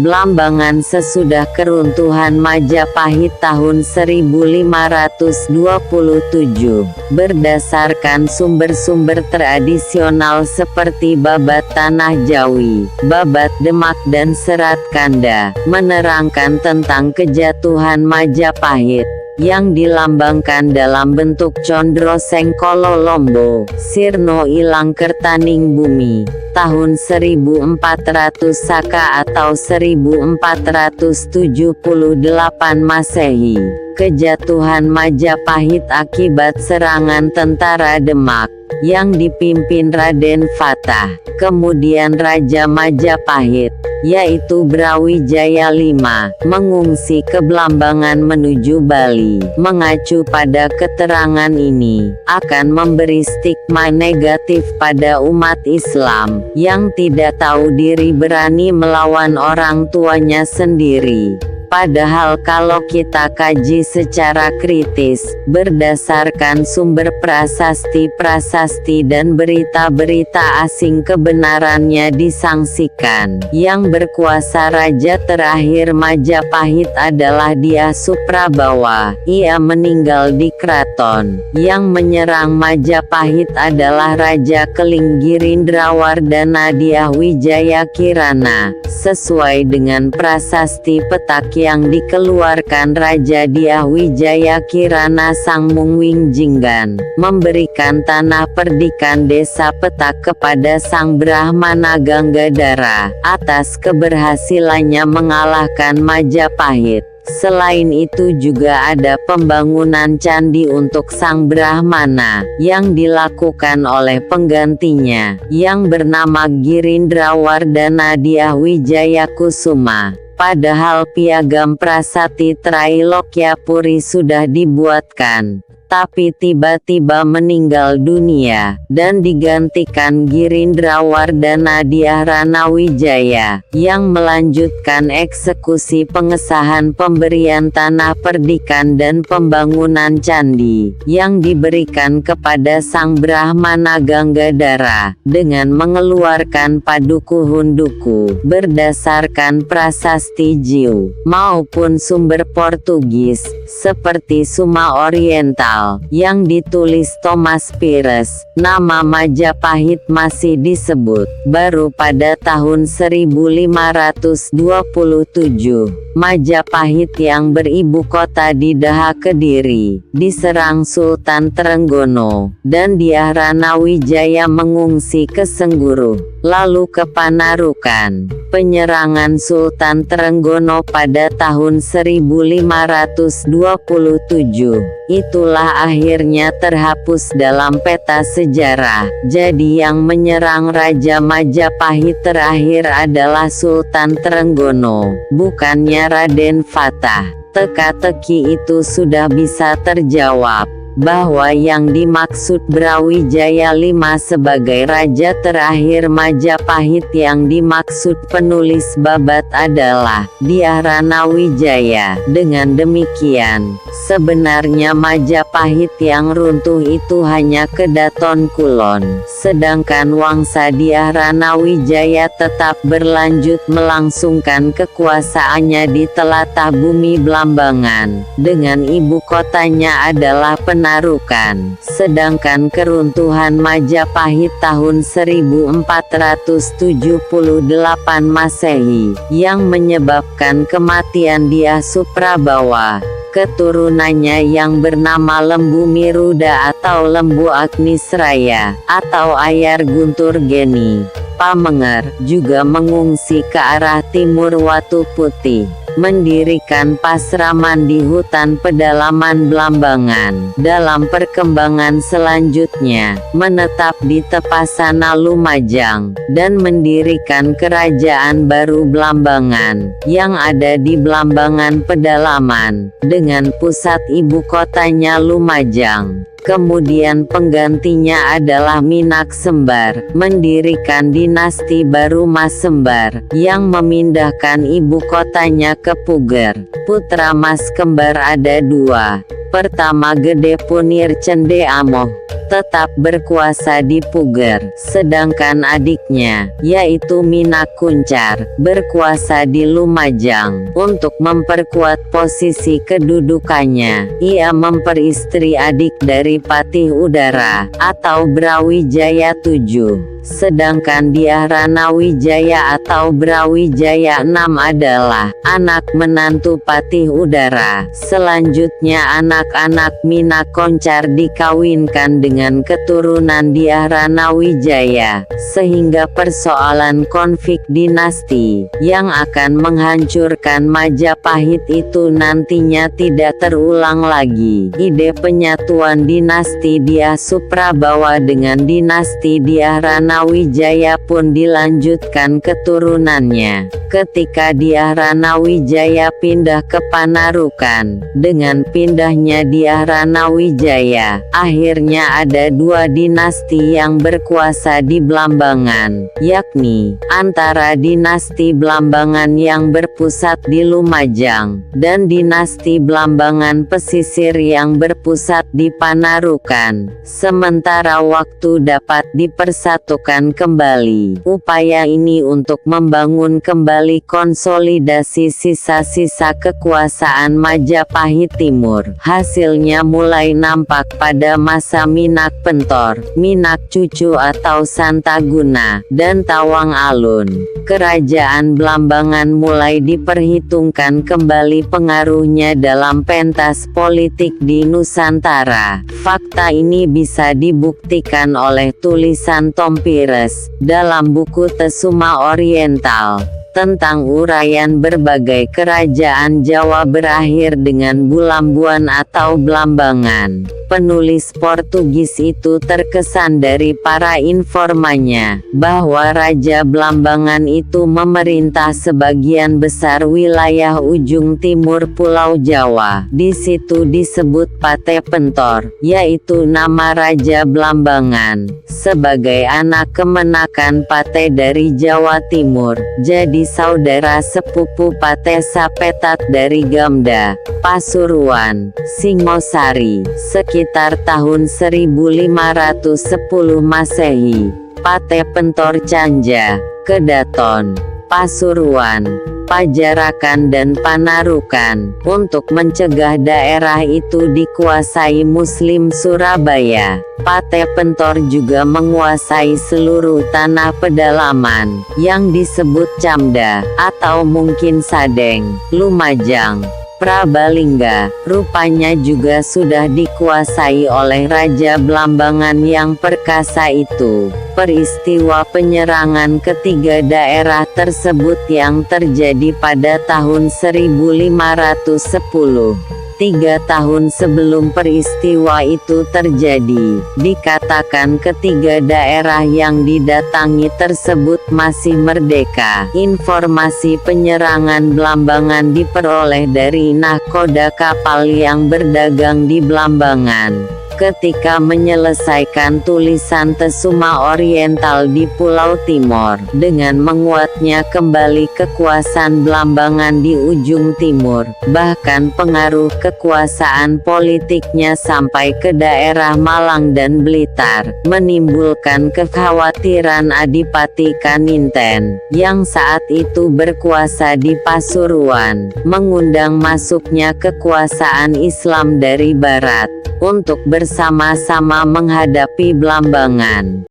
Blambangan sesudah keruntuhan Majapahit tahun 1527. Berdasarkan sumber-sumber tradisional seperti Babat Tanah Jawi, Babat Demak dan Serat Kanda, menerangkan tentang kejatuhan Majapahit, yang dilambangkan dalam bentuk Condro Sengkolo Lombo, Sirno Ilang Kertaning Bumi, tahun 1400 Saka atau 1478 Masehi. Kejatuhan Majapahit akibat serangan tentara Demak, yang dipimpin Raden Fatah, kemudian Raja Majapahit, yaitu Brawijaya V, mengungsi ke Blambangan menuju Bali. Mengacu pada keterangan ini, akan memberi stigma negatif pada umat Islam, yang tidak tahu diri berani melawan orang tuanya sendiri. Padahal kalau kita kaji secara kritis, berdasarkan sumber prasasti-prasasti dan berita-berita asing, kebenarannya disangsikan. Yang berkuasa raja terakhir Majapahit adalah Dyah Suprabawa. Ia meninggal di keraton. Yang menyerang Majapahit adalah Raja Keling Girindrawardana Dyah Wijaya Kirana, sesuai dengan prasasti petak yang dikeluarkan Raja Dyah Wijaya Kirana Sangmungwing Jinggan, memberikan tanah perdikan desa Petak kepada Sang Brahmana Ganggadara, atas keberhasilannya mengalahkan Majapahit. Selain itu juga ada pembangunan candi untuk Sang Brahmana, yang dilakukan oleh penggantinya, yang bernama Girindrawardana Dyah Wijaya Kusuma. Padahal piagam Prasati Trailokyapuri sudah dibuatkan, tapi tiba-tiba meninggal dunia, dan digantikan Girindrawardana Dyah Ranawijaya, yang melanjutkan eksekusi pengesahan pemberian tanah perdikan dan pembangunan candi, yang diberikan kepada Sang Brahmana Ganggadara, dengan mengeluarkan Paduku Hunduku, berdasarkan prasasti Jiu, maupun sumber Portugis, seperti Suma Oriental, yang ditulis Thomas Pires. Nama Majapahit masih disebut baru pada tahun 1527. Majapahit yang beribu kota di Daha Kediri, diserang Sultan Trenggono, dan Dyah Ranawijaya mengungsi ke Sengguru, lalu ke Panarukan. Penyerangan Sultan Trenggono pada tahun 1527, itulah akhirnya terhapus dalam peta sejarah. Jadi yang menyerang Raja Majapahit terakhir adalah Sultan Trenggono, bukannya Raden Fatah. Teka-teki itu sudah bisa terjawab, bahwa yang dimaksud Brawijaya V sebagai raja terakhir Majapahit yang dimaksud penulis Babat adalah Dyah Ranawijaya. Dengan demikian, sebenarnya Majapahit yang runtuh itu hanya Kedaton Kulon, sedangkan Wangsa Dyah Ranawijaya tetap berlanjut melangsungkan kekuasaannya di telatah bumi Blambangan, dengan ibu kotanya adalah Panarukan. Sedangkan keruntuhan Majapahit tahun 1478 Masehi, yang menyebabkan kematian Dyah Suprabawa, keturunannya yang bernama Lembu Miruda atau Lembu Agnisraya, atau Ayar Guntur Geni Pamenger, juga mengungsi ke arah timur Watu Putih, mendirikan pasraman di hutan pedalaman Blambangan. Dalam perkembangan selanjutnya, menetap di Tepasana Lumajang, dan mendirikan kerajaan baru Blambangan, yang ada di Blambangan Pedalaman, dengan pusat ibu kotanya Lumajang. Kemudian penggantinya adalah Minak Sembar, mendirikan dinasti baru Mas Sembar, yang memindahkan ibu kotanya ke Puger. Putra Mas Kembar ada dua. Pertama Gede Punir Cende Amoh, tetap berkuasa di Puger, sedangkan adiknya, yaitu Minak Kunchar, berkuasa di Lumajang. Untuk memperkuat posisi kedudukannya, ia memperistri adik dari Patih Udara, atau Brawijaya VII. Sedangkan Dyah Ranawijaya atau Brawijaya VI adalah anak menantu Patih Udara. Selanjutnya anak-anak Minak Koncar dikawinkan dengan keturunan Dyah Ranawijaya, sehingga persoalan konflik dinasti yang akan menghancurkan Majapahit itu nantinya tidak terulang lagi. Ide penyatuan dinasti Dyah Suprabawa dengan dinasti Dyah Ranawijaya pun dilanjutkan keturunannya. Ketika Dyah Ranawijaya pindah ke Panarukan, dengan pindahnya Dyah Ranawijaya, akhirnya ada dua dinasti yang berkuasa di Blambangan, yakni antara dinasti Blambangan yang berpusat di Lumajang, dan dinasti Blambangan pesisir yang berpusat di Panarukan. Sementara waktu dapat dipersatukan kembali. Upaya ini untuk membangun kembali konsolidasi sisa-sisa kekuasaan Majapahit Timur. Hasilnya mulai nampak pada masa Minak Pentor, Minak Cucu atau Santaguna, dan Tawang Alun. Kerajaan Blambangan mulai diperhitungkan kembali pengaruhnya dalam pentas politik di Nusantara. Fakta ini bisa dibuktikan oleh tulisan Tom Pires dalam buku Tesuma Oriental tentang uraian berbagai kerajaan Jawa berakhir dengan Bulambuan atau Blambangan. Penulis Portugis itu terkesan dari para informannya bahwa Raja Blambangan itu memerintah sebagian besar wilayah ujung timur Pulau Jawa. Di situ disebut Pate Pentor, yaitu nama Raja Blambangan, sebagai anak kemenakan Pate dari Jawa Timur, jadi saudara sepupu Pate Sapetat dari Gamda, Pasuruan, Singosari. Sekitar tahun 1510 Masehi, Pate Pentor Canja, Kedaton, Pasuruan, Pajarakan dan Panarukan, untuk mencegah daerah itu dikuasai Muslim Surabaya. Pate Pentor juga menguasai seluruh tanah pedalaman, yang disebut Camda, atau mungkin Sadeng, Lumajang, Prabalingga, rupanya juga sudah dikuasai oleh Raja Blambangan yang perkasa itu. Peristiwa penyerangan ketiga daerah tersebut yang terjadi pada tahun 1510. 3 tahun sebelum peristiwa itu terjadi, dikatakan ketiga daerah yang didatangi tersebut masih merdeka. Informasi penyerangan Blambangan diperoleh dari nahkoda kapal yang berdagang di Blambangan. Ketika menyelesaikan tulisan Tesuma Oriental di Pulau Timor, dengan menguatnya kembali kekuasaan Blambangan di ujung timur, bahkan pengaruh kekuasaan politiknya sampai ke daerah Malang dan Blitar, menimbulkan kekhawatiran Adipati Kaninten, yang saat itu berkuasa di Pasuruan, mengundang masuknya kekuasaan Islam dari Barat, untuk bersama-sama menghadapi Blambangan.